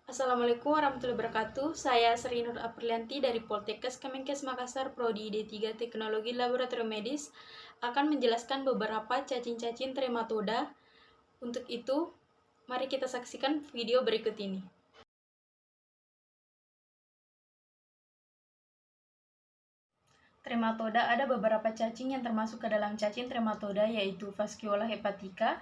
Assalamualaikum warahmatullahi wabarakatuh. Saya Sri Nur Aprilianti dari Poltekkes Kemenkes Makassar, Prodi D3 Teknologi Laboratorium Medis, akan menjelaskan beberapa cacing-cacing trematoda. Untuk itu, mari kita saksikan video berikut ini. Trematoda, ada beberapa cacing yang termasuk ke dalam cacing trematoda, yaitu Fasciola hepatica,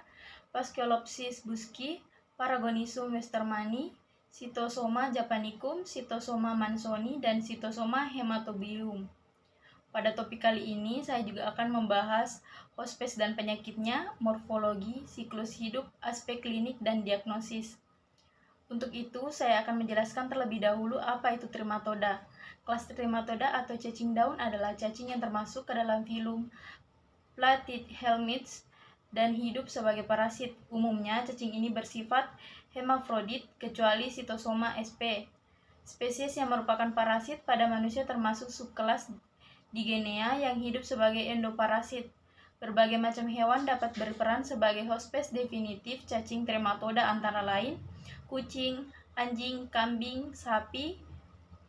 Fasciolopsis buski, Paragonizum westermani, Cytosoma japanicum, Cytosoma mansoni, dan Cytosoma hematobium. Pada topik kali ini, saya juga akan membahas hospes dan penyakitnya, morfologi, siklus hidup, aspek klinik, dan diagnosis. Untuk itu, saya akan menjelaskan terlebih dahulu apa itu trematoda. Kelas trematoda atau cacing daun adalah cacing yang termasuk ke dalam filum Platyhelminths dan hidup sebagai parasit. Umumnya, cacing ini bersifat hermafrodit kecuali Cytosoma sp. Spesies yang merupakan parasit pada manusia termasuk subkelas Digenea yang hidup sebagai endoparasit. Berbagai macam hewan dapat berperan sebagai hospes definitif cacing trematoda, antara lain kucing, anjing, kambing, sapi,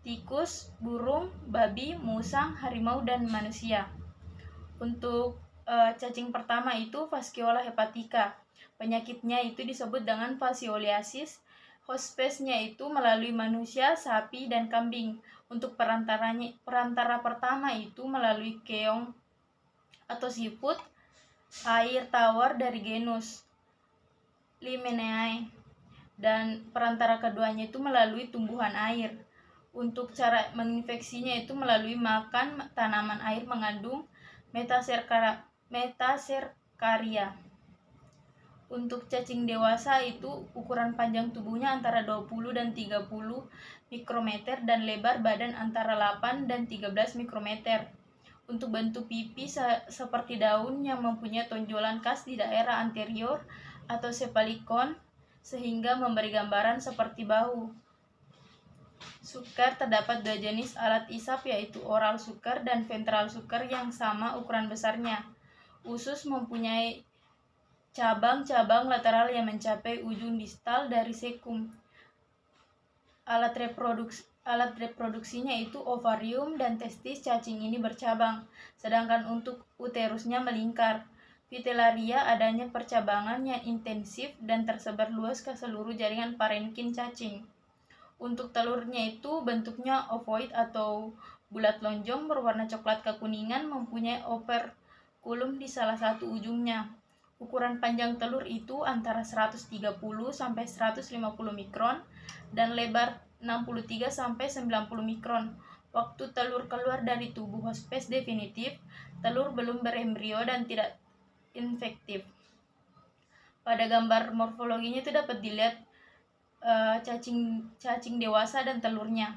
tikus, burung, babi, musang, harimau, dan manusia. Untuk cacing pertama itu Fasciola hepatica. Penyakitnya itu disebut dengan fascioliasis. Hospesnya itu melalui manusia, sapi, dan kambing. Untuk perantara pertama itu melalui keong atau siput air tawar dari genus Limeneae, dan perantara keduanya itu melalui tumbuhan air. Untuk cara menginfeksinya itu melalui makan tanaman air mengandung metaserkaria. Untuk cacing dewasa itu ukuran panjang tubuhnya antara 20 dan 30 mikrometer dan lebar badan antara 8 dan 13 mikrometer. Untuk bentuk pipi seperti daun yang mempunyai tonjolan khas di daerah anterior atau sepalikon sehingga memberi gambaran seperti bahu. Suker, terdapat dua jenis alat isap, yaitu oral suker dan ventral suker yang sama ukuran besarnya. Usus mempunyai cabang-cabang lateral yang mencapai ujung distal dari sekum. Alat reproduksinya itu ovarium dan testis cacing ini bercabang, sedangkan untuk uterusnya melingkar. Vitellaria adanya percabangan yang intensif dan tersebar luas ke seluruh jaringan parenkin cacing. Untuk telurnya itu bentuknya ovoid atau bulat lonjong berwarna coklat kekuningan, mempunyai operkulum di salah satu ujungnya. Ukuran panjang telur itu antara 130 sampai 150 mikron dan lebar 63 sampai 90 mikron. Waktu telur keluar dari tubuh hospes definitif, telur belum berembrio dan tidak infektif. Pada gambar morfologinya itu dapat dilihat cacing dewasa dan telurnya.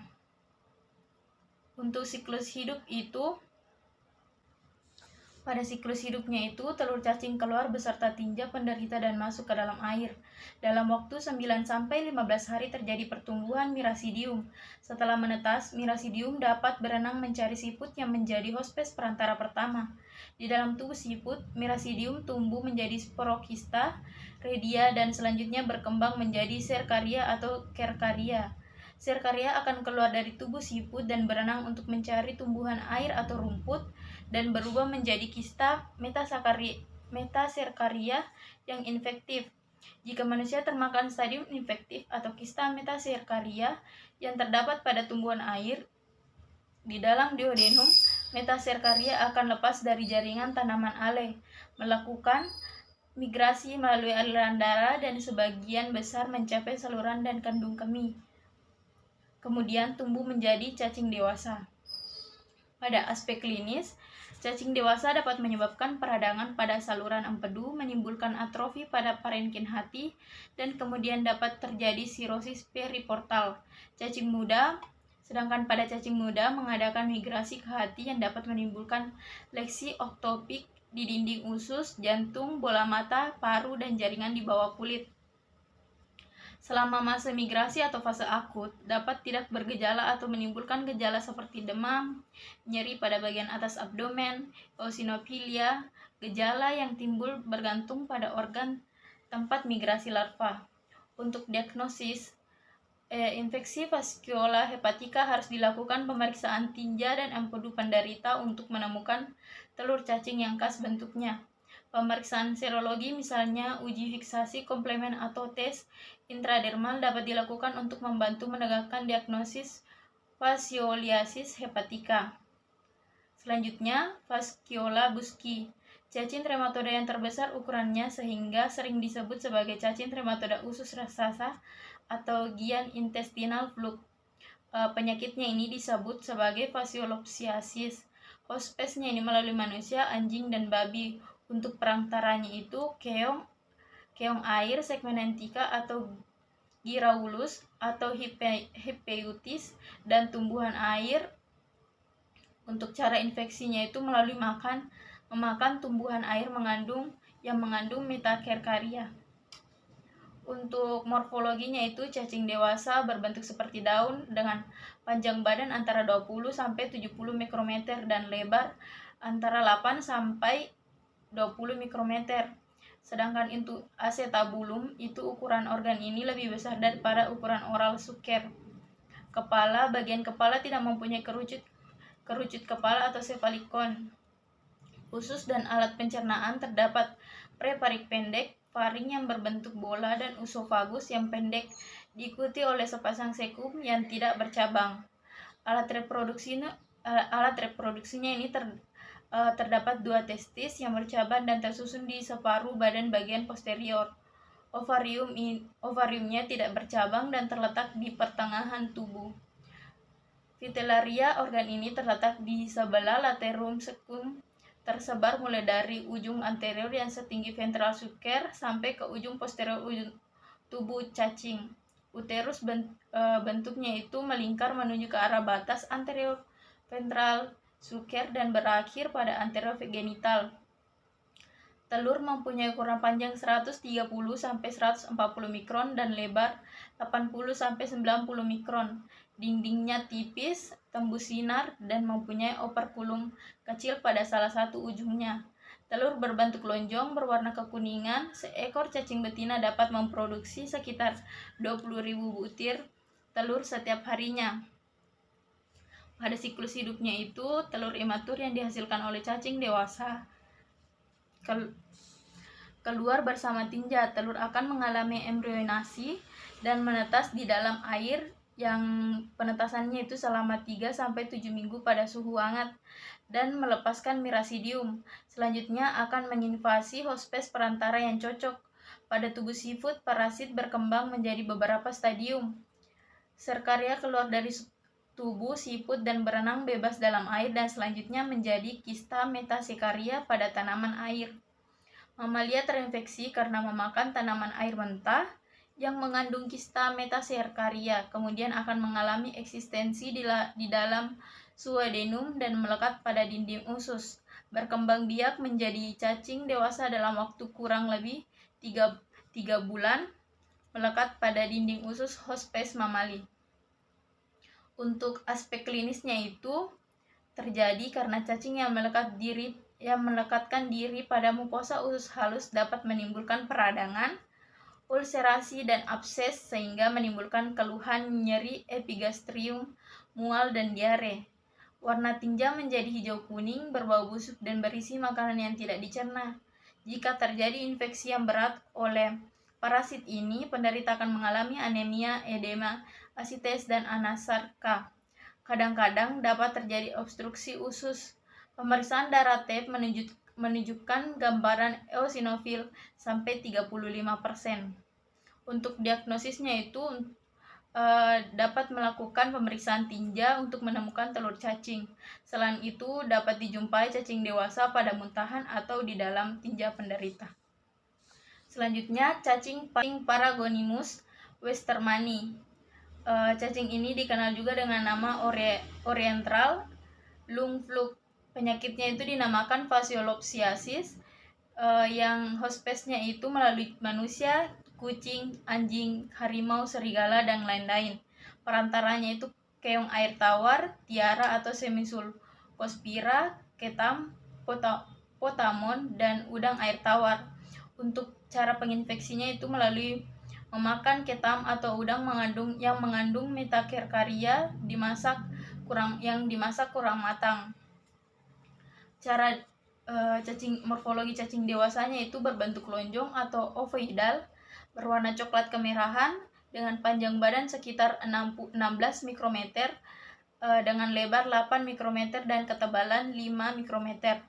Untuk siklus hidup itu, pada siklus hidupnya itu telur cacing keluar beserta tinja penderita dan masuk ke dalam air. Dalam waktu 9 sampai 15 hari terjadi pertumbuhan mirasidium. Setelah menetas, mirasidium dapat berenang mencari siput yang menjadi hospes perantara pertama. Di dalam tubuh siput, mirasidium tumbuh menjadi sporokista, redia, dan selanjutnya berkembang menjadi serkaria atau kerkaria. Serkaria akan keluar dari tubuh siput dan berenang untuk mencari tumbuhan air atau rumput dan berubah menjadi kista metaserkaria yang infektif. Jika manusia termakan stadium infektif atau kista metaserkaria yang terdapat pada tumbuhan air di dalam duodenum, metaserkaria akan lepas dari jaringan tanaman ale, melakukan migrasi melalui aliran darah dan sebagian besar mencapai saluran dan kandung kemih. Kemudian tumbuh menjadi cacing dewasa. Pada aspek klinis, cacing dewasa dapat menyebabkan peradangan pada saluran empedu, menimbulkan atrofi pada parenkin hati, dan kemudian dapat terjadi sirosis periportal. Sedangkan pada cacing muda mengadakan migrasi ke hati yang dapat menimbulkan lesi oktopik di dinding usus, jantung, bola mata, paru, dan jaringan di bawah kulit. Selama masa migrasi atau fase akut, dapat tidak bergejala atau menimbulkan gejala seperti demam, nyeri pada bagian atas abdomen, eosinofilia. Gejala yang timbul bergantung pada organ tempat migrasi larva. Untuk diagnosis, infeksi Fasciola hepatica harus dilakukan pemeriksaan tinja dan empedu penderita untuk menemukan telur cacing yang khas bentuknya. Pemeriksaan serologi misalnya uji fiksasi komplement atau tes intradermal dapat dilakukan untuk membantu menegakkan diagnosis fascioliasis hepatica. Selanjutnya, Fasciola busci, cacing trematoda yang terbesar ukurannya sehingga sering disebut sebagai cacing trematoda usus raksasa atau Giant intestinal fluke. Penyakitnya ini disebut sebagai fasciolopsiasis. Hospesnya ini melalui manusia, anjing, dan babi. Untuk perantaranya itu keong air, segmenentica atau giraulus atau hipeutis, dan tumbuhan air. Untuk cara infeksinya itu melalui memakan tumbuhan air yang mengandung metacarcaria. Untuk morfologinya itu cacing dewasa berbentuk seperti daun dengan panjang badan antara 20 sampai 70 mikrometer dan lebar antara 8 sampai 20 mikrometer. Sedangkan untuk acetabulum itu ukuran organ ini lebih besar daripada ukuran oral suker. Bagian kepala tidak mempunyai kerucut kepala atau sefalikon. Usus dan alat pencernaan terdapat preparik pendek, faring yang berbentuk bola, dan usofagus yang pendek, diikuti oleh sepasang sekum yang tidak bercabang. Alat reproduksinya ini terdapat 2 testis yang bercabang dan tersusun di separuh badan bagian posterior. Ovariumnya tidak bercabang dan terletak di pertengahan tubuh. Vitellaria, organ ini terletak di sebelah laterum secum, tersebar mulai dari ujung anterior yang setinggi ventral sulcer sampai ke ujung posterior tubuh cacing. Uterus bentuknya itu melingkar menuju ke arah batas anterior ventral sulcer dan berakhir pada anterior genital. Telur mempunyai ukuran panjang 130 sampai 140 mikron dan lebar 80 sampai 90 mikron. Dindingnya tipis, tembus sinar, dan mempunyai operkulum kecil pada salah satu ujungnya. Telur berbentuk lonjong berwarna kekuningan. Seekor cacing betina dapat memproduksi sekitar 20.000 butir telur setiap harinya. Pada siklus hidupnya itu, telur imatur yang dihasilkan oleh cacing dewasa keluar bersama tinja. Telur akan mengalami embrionasi dan menetas di dalam air yang penetasannya itu selama 3-7 minggu pada suhu hangat dan melepaskan mirasidium. Selanjutnya akan menginvasi hospes perantara yang cocok. Pada tubuh seafood, parasit berkembang menjadi beberapa stadium. Serkaria keluar dari tubuh seafood dan berenang bebas dalam air dan selanjutnya menjadi kista metasekaria pada tanaman air. Mamalia terinfeksi karena memakan tanaman air mentah yang mengandung kista metaserkaria, kemudian akan mengalami eksistensi di dalam suodenum dan melekat pada dinding usus. Berkembang biak menjadi cacing dewasa dalam waktu kurang lebih 3 bulan, melekat pada dinding usus hospes mamali. Untuk aspek klinisnya itu terjadi karena cacing yang melekatkan diri pada mukosa usus halus dapat menimbulkan peradangan, ulserasi, dan abses sehingga menimbulkan keluhan nyeri epigastrium, mual, dan diare. Warna tinja menjadi hijau kuning, berbau busuk, dan berisi makanan yang tidak dicerna. Jika terjadi infeksi yang berat oleh parasit ini, penderita akan mengalami anemia, edema, asites, dan anasarka. Kadang-kadang dapat terjadi obstruksi usus. Pemeriksaan darah TAP menunjukkan gambaran eosinofil sampai 35%. Untuk diagnosisnya itu dapat melakukan pemeriksaan tinja untuk menemukan telur cacing. Selain itu dapat dijumpai cacing dewasa pada muntahan atau di dalam tinja penderita. Selanjutnya cacing Paragonimus westermani. Cacing ini dikenal juga dengan nama oriental lung fluke. Penyakitnya itu dinamakan fasciolopsiasis yang hospesnya itu melalui manusia, kucing, anjing, harimau, serigala, dan lain-lain. Perantaranya itu keong air tawar, tiara atau semisulcospira, ketam, potamon, dan udang air tawar. Untuk cara penginfeksinya itu melalui Memakan ketam atau udang yang mengandung metakarkaria yang dimasak kurang matang. Cara morfologi cacing dewasanya itu berbentuk lonjong atau ovoidal, berwarna coklat kemerahan, dengan panjang badan sekitar 16 mikrometer, dengan lebar 8 mikrometer dan ketebalan 5 mikrometer.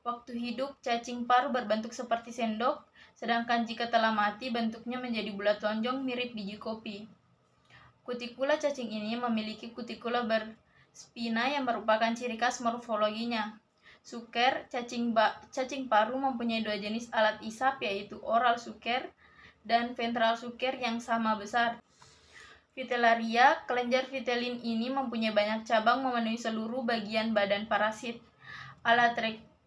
Waktu hidup, cacing paru berbentuk seperti sendok, sedangkan jika telah mati, bentuknya menjadi bulat lonjong mirip biji kopi. Kutikula cacing ini memiliki kutikula berspina yang merupakan ciri khas morfologinya. Suker, cacing paru mempunyai dua jenis alat isap, yaitu oral suker dan ventral suker yang sama besar. Vitellaria, kelenjar vitelin ini mempunyai banyak cabang memenuhi seluruh bagian badan parasit.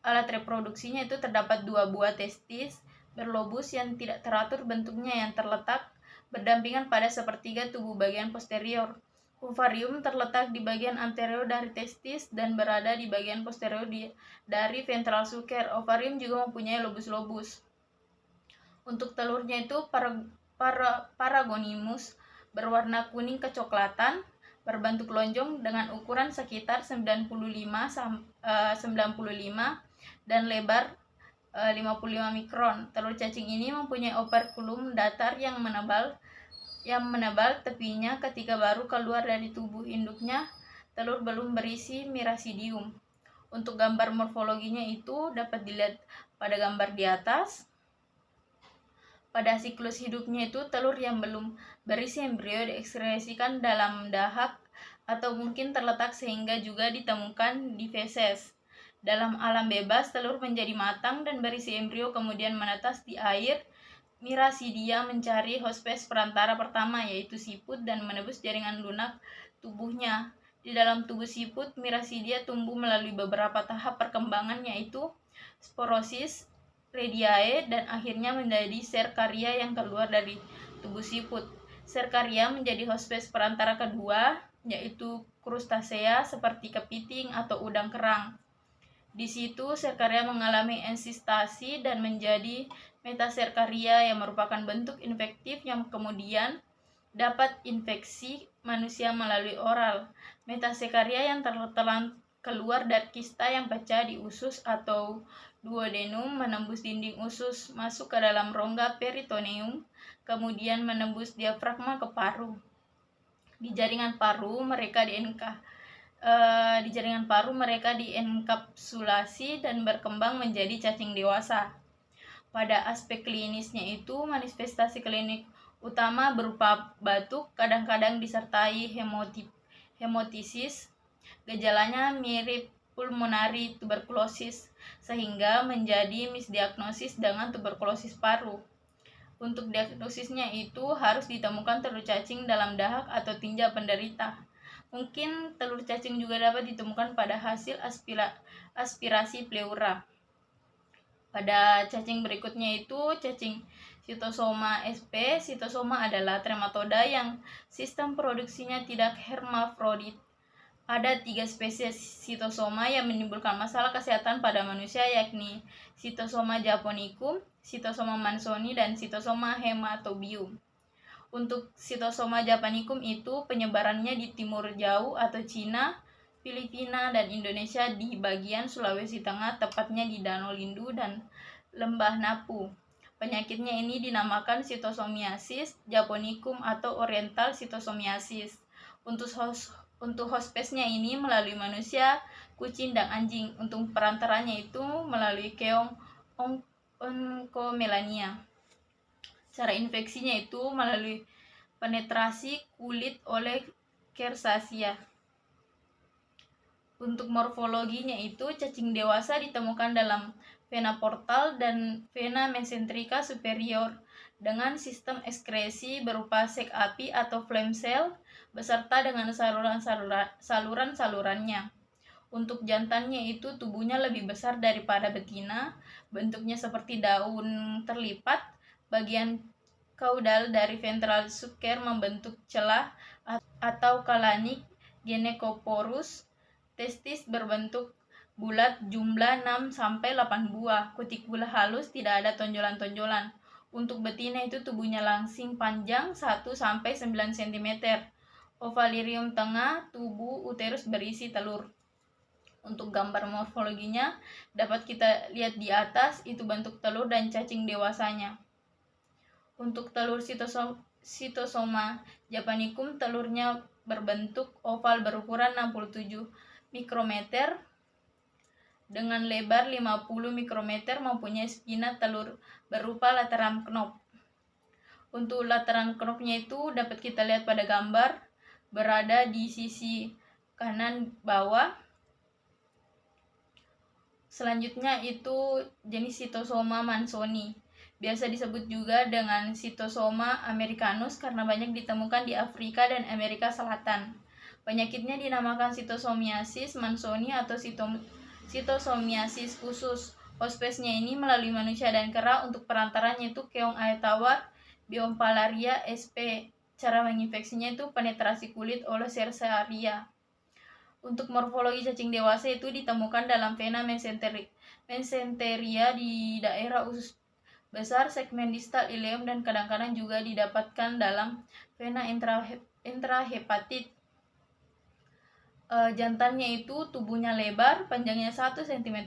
Alat reproduksinya itu terdapat 2 buah testis berlobus yang tidak teratur bentuknya yang terletak berdampingan pada sepertiga tubuh bagian posterior. Ovarium terletak di bagian anterior dari testis dan berada di bagian posterior dari ventral suker. Ovarium juga mempunyai lobus-lobus. Untuk telurnya itu Paragonimus berwarna kuning kecoklatan, berbentuk lonjong dengan ukuran sekitar 95 dan lebar 55 mikron. Telur cacing ini mempunyai operkulum datar yang menebal tepinya ketika baru keluar dari tubuh induknya. Telur belum berisi mirasidium. Untuk gambar morfologinya itu dapat dilihat pada gambar di atas. Pada siklus hidupnya itu telur yang belum berisi embrio diekskresikan dalam dahak atau mungkin terletak sehingga juga ditemukan di feses. Dalam alam bebas, telur menjadi matang dan berisi embrio kemudian menetas di air. Mirasidia mencari hospes perantara pertama, yaitu siput, dan menebus jaringan lunak tubuhnya. Di dalam tubuh siput, Mirasidia tumbuh melalui beberapa tahap perkembangan, yaitu sporosis, radiae, dan akhirnya menjadi serkaria yang keluar dari tubuh siput. Serkaria menjadi hospes perantara kedua, yaitu krustasea seperti kepiting atau udang kerang. Di situ serkaria mengalami ensistasi dan menjadi metaserkaria yang merupakan bentuk infektif yang kemudian dapat infeksi manusia melalui oral. Metaserkaria yang tertelan keluar dari kista yang pecah di usus atau duodenum, menembus dinding usus, masuk ke dalam rongga peritoneum, kemudian menembus diafragma ke paru. Di jaringan paru mereka dienkapsulasi dan berkembang menjadi cacing dewasa. Pada aspek klinisnya itu, manifestasi klinik utama berupa batuk, kadang-kadang disertai hemotisis. Gejalanya mirip pulmonari tuberkulosis, sehingga menjadi misdiagnosis dengan tuberkulosis paru. Untuk diagnosisnya itu harus ditemukan telur cacing dalam dahak atau tinja penderita. Mungkin telur cacing juga dapat ditemukan pada hasil aspirasi pleura. Pada cacing berikutnya itu cacing Cytosoma sp. Cytosoma adalah trematoda yang sistem produksinya tidak hermafrodit. Ada 3 spesies Cytosoma yang menimbulkan masalah kesehatan pada manusia, yakni Cytosoma japonicum, Cytosoma mansoni, dan Cytosoma hematobium. Untuk Cytosoma japonicum itu penyebarannya di timur jauh atau Cina, Filipina, dan Indonesia di bagian Sulawesi Tengah, tepatnya di Danau Lindu dan Lembah Napu. Penyakitnya ini dinamakan Cytosomiasis japonicum atau Oriental Cytosomiasis. Untuk hospesnya ini melalui manusia, kucing, dan anjing. Untuk perantaranya itu melalui keong oncomelania. Cara infeksinya itu melalui penetrasi kulit oleh Kersasia. Untuk morfologinya itu cacing dewasa ditemukan dalam vena portal dan vena mesentrika superior dengan sistem ekskresi berupa sek api atau phlegm cell beserta dengan saluran-salurannya. Untuk jantannya itu tubuhnya lebih besar daripada betina, bentuknya seperti daun terlipat. Bagian kaudal dari ventral suker membentuk celah atau kalanik gynecoporus. Testis berbentuk bulat, jumlah 6-8 buah. Kutikula halus, tidak ada tonjolan-tonjolan. Untuk betina itu tubuhnya langsing panjang 1-9 cm. Ovalirium tengah, tubuh uterus berisi telur. Untuk gambar morfologinya dapat kita lihat di atas, itu bentuk telur dan cacing dewasanya. Untuk telur sitosoma japanicum, telurnya berbentuk oval berukuran 67 mikrometer dengan lebar 50 mikrometer, mempunyai spina telur berupa lateran knop. Untuk lateran knopnya itu dapat kita lihat pada gambar, berada di sisi kanan bawah. Selanjutnya itu jenis Sitosoma mansoni. Biasa disebut juga dengan Sitosoma americanus karena banyak ditemukan di Afrika dan Amerika Selatan. Penyakitnya dinamakan sitosomiasis mansoni atau sitosomiasis usus. Hospesnya ini melalui manusia dan kera. Untuk perantaranya itu keong air tawar, Biompalaria sp. Cara menginfeksinya itu penetrasi kulit oleh Cercaria. Untuk morfologi cacing dewasa itu ditemukan dalam vena mesenteria di daerah usus besar, segmen distal ileum, dan kadang-kadang juga didapatkan dalam vena intrahepatit. Jantannya itu tubuhnya lebar, panjangnya 1 cm,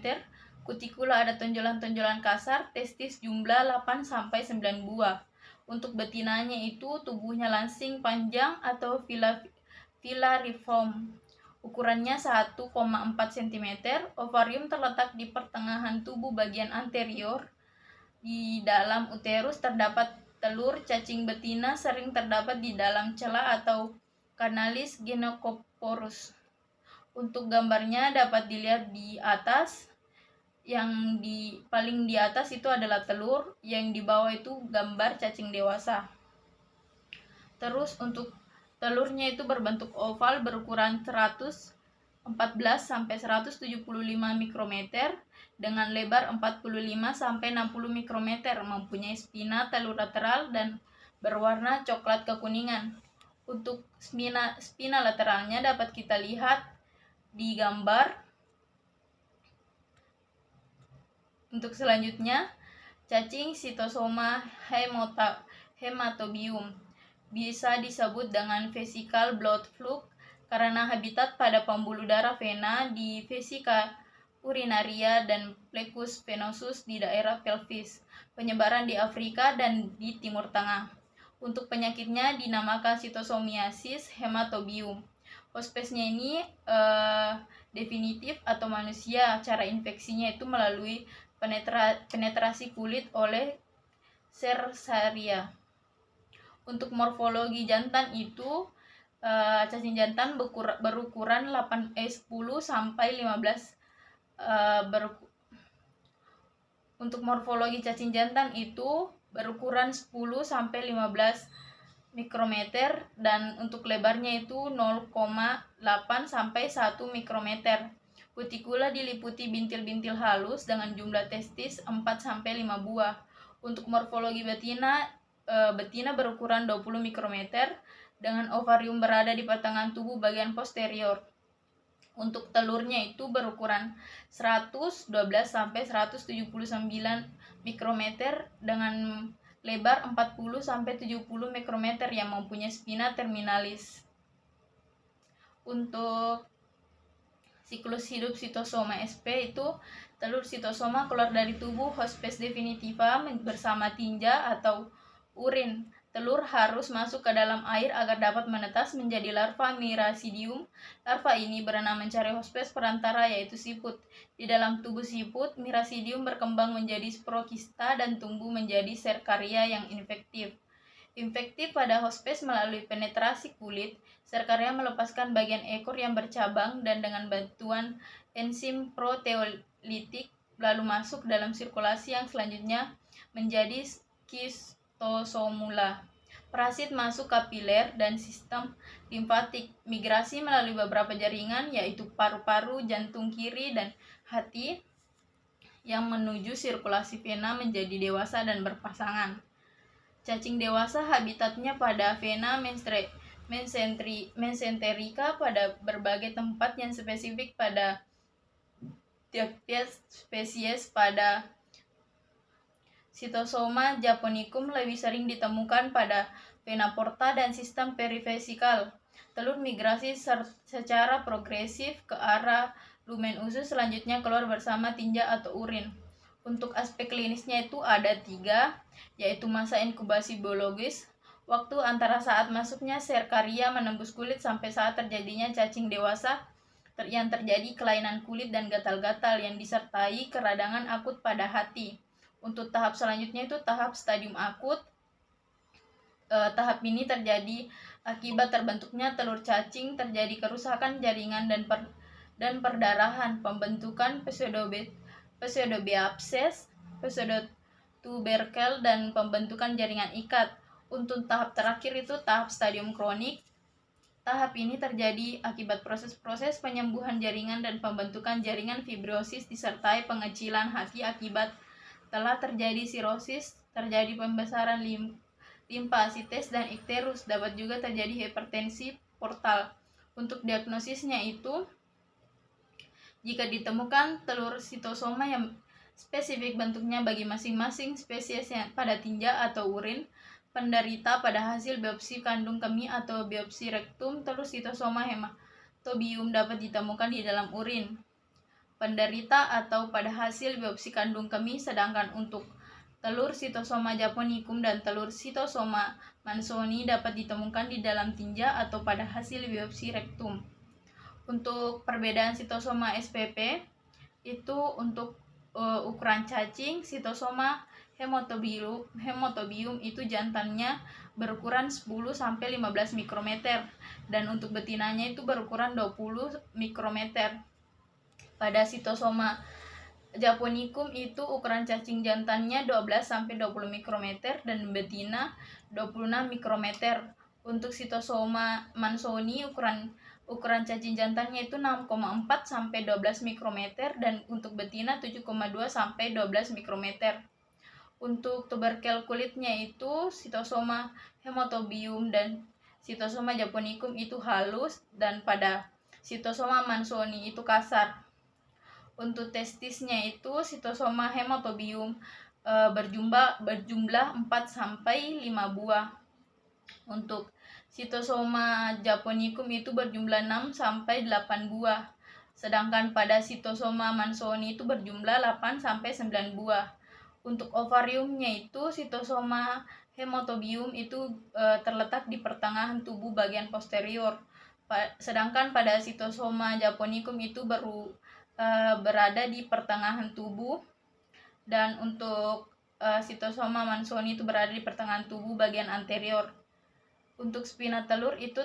kutikula ada tonjolan-tonjolan kasar, testis jumlah 8-9 buah. Untuk betinanya itu tubuhnya langsing panjang atau filariform. Ukurannya 1,4 cm. Ovarium terletak di pertengahan tubuh bagian anterior. Di dalam uterus terdapat telur. Cacing betina sering terdapat di dalam celah atau kanalis gynecoporus. Untuk gambarnya dapat dilihat di atas. Yang paling di atas itu adalah telur, yang di bawah itu gambar cacing dewasa. Terus untuk telurnya itu berbentuk oval berukuran 114-175 mikrometer dengan lebar 45-60 mikrometer, mempunyai spina telur lateral dan berwarna coklat kekuningan. Untuk spina lateralnya dapat kita lihat di gambar. Untuk selanjutnya, cacing Sitosoma hematobium bisa disebut dengan vesical blood fluke karena habitat pada pembuluh darah vena di vesika urinaria dan plecus venosus di daerah pelvis. Penyebaran di Afrika dan di Timur Tengah. Untuk penyakitnya dinamakan sitosomiasis hematobium. Hospesnya ini definitif atau manusia. Cara infeksinya itu melalui penetrasi kulit oleh Cercaria. Untuk morfologi jantan itu cacing jantan berukuran 10-15 Untuk morfologi cacing jantan itu berukuran 10-15 mikrometer dan untuk lebarnya itu 0,8-1 mikrometer. Kutikula diliputi bintil-bintil halus dengan jumlah testis 4-5 buah. Untuk morfologi betina berukuran 20 mikrometer dengan ovarium berada di pertengahan tubuh bagian posterior. Untuk telurnya itu berukuran 112-179 mikrometer dengan lebar 40-70 mikrometer yang mempunyai spina terminalis. Untuk siklus hidup Sitosoma sp itu telur sitosoma keluar dari tubuh hospes definitiva bersama tinja atau urin. Telur harus masuk ke dalam air agar dapat menetas menjadi larva Miracidium. Larva ini berenang mencari hospes perantara yaitu siput. Di dalam tubuh siput, Miracidium berkembang menjadi sporokista dan tumbuh menjadi Cercaria yang infektif. Infektif pada hospes melalui penetrasi kulit. Cercaria melepaskan bagian ekor yang bercabang dan dengan bantuan enzim proteolitik lalu masuk dalam sirkulasi yang selanjutnya menjadi schistosomula. Parasit masuk kapiler dan sistem limfatik. Migrasi melalui beberapa jaringan yaitu paru-paru, jantung kiri, dan hati yang menuju sirkulasi vena menjadi dewasa dan berpasangan. Cacing dewasa habitatnya pada vena mesenterica pada berbagai tempat yang spesifik pada tiap spesies. Pada Sitosoma japonicum lebih sering ditemukan pada vena porta dan sistem perivesikal. Telur migrasi secara progresif ke arah lumen usus, selanjutnya keluar bersama tinja atau urin. Untuk aspek klinisnya itu ada 3, yaitu masa inkubasi biologis, waktu antara saat masuknya serkaria menembus kulit sampai saat terjadinya cacing dewasa yang terjadi kelainan kulit dan gatal-gatal yang disertai keradangan akut pada hati. Untuk tahap selanjutnya itu tahap stadium akut. Tahap ini terjadi akibat terbentuknya telur cacing, terjadi kerusakan jaringan dan perdarahan, pembentukan pseudobiapses, pseudotuberkel, dan pembentukan jaringan ikat. Untuk tahap terakhir itu tahap stadium kronik. Tahap ini terjadi akibat proses-proses penyembuhan jaringan dan pembentukan jaringan fibrosis disertai pengecilan hati akibat telah terjadi sirosis, terjadi pembesaran limfasites dan ikterus, dapat juga terjadi hipertensi portal. Untuk diagnosisnya itu, jika ditemukan telur sitosoma yang spesifik bentuknya bagi masing-masing spesies pada tinja atau urin, penderita pada hasil biopsi kandung kemih atau biopsi rektum, telur sitosoma hematobium dapat ditemukan di dalam urin penderita atau pada hasil biopsi kandung kemih, sedangkan untuk telur sitosoma japonicum dan telur sitosoma mansoni dapat ditemukan di dalam tinja atau pada hasil biopsi rektum. Untuk perbedaan sitosoma SPP itu untuk ukuran cacing, sitosoma hematobium itu jantannya berukuran 10-15 mikrometer dan untuk betinanya itu berukuran 20 mikrometer. Pada sitosoma japonicum itu ukuran cacing jantannya 12-20 mikrometer dan betina 26 mikrometer. Untuk sitosoma mansoni ukuran cacing jantannya itu 6,4-12 mikrometer dan untuk betina 7,2-12 mikrometer. Untuk tuberkel kulitnya itu sitosoma hematobium dan sitosoma japonicum itu halus dan pada sitosoma mansoni itu kasar. Untuk testisnya itu sitosoma hematobium berjumlah 4-5 buah. Untuk sitosoma japonicum itu berjumlah 6-8 buah. Sedangkan pada sitosoma mansoni itu berjumlah 8-9 buah. Untuk ovariumnya itu sitosoma hematobium itu terletak di pertengahan tubuh bagian posterior. Sedangkan pada sitosoma japonicum itu berada di pertengahan tubuh, dan untuk sitosoma mansoni itu berada di pertengahan tubuh bagian anterior. Untuk spina telur itu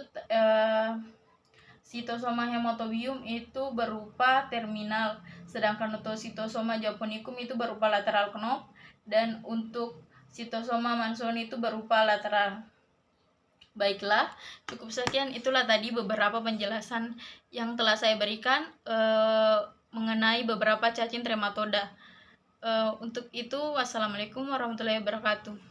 sitosoma hematobium itu berupa terminal, sedangkan untuk sitosoma japonicum itu berupa lateral knob, dan untuk sitosoma mansoni itu berupa lateral. Baiklah, cukup sekian, itulah tadi beberapa penjelasan yang telah saya berikan mengenai beberapa cacing trematoda. Untuk itu, wassalamualaikum warahmatullahi wabarakatuh.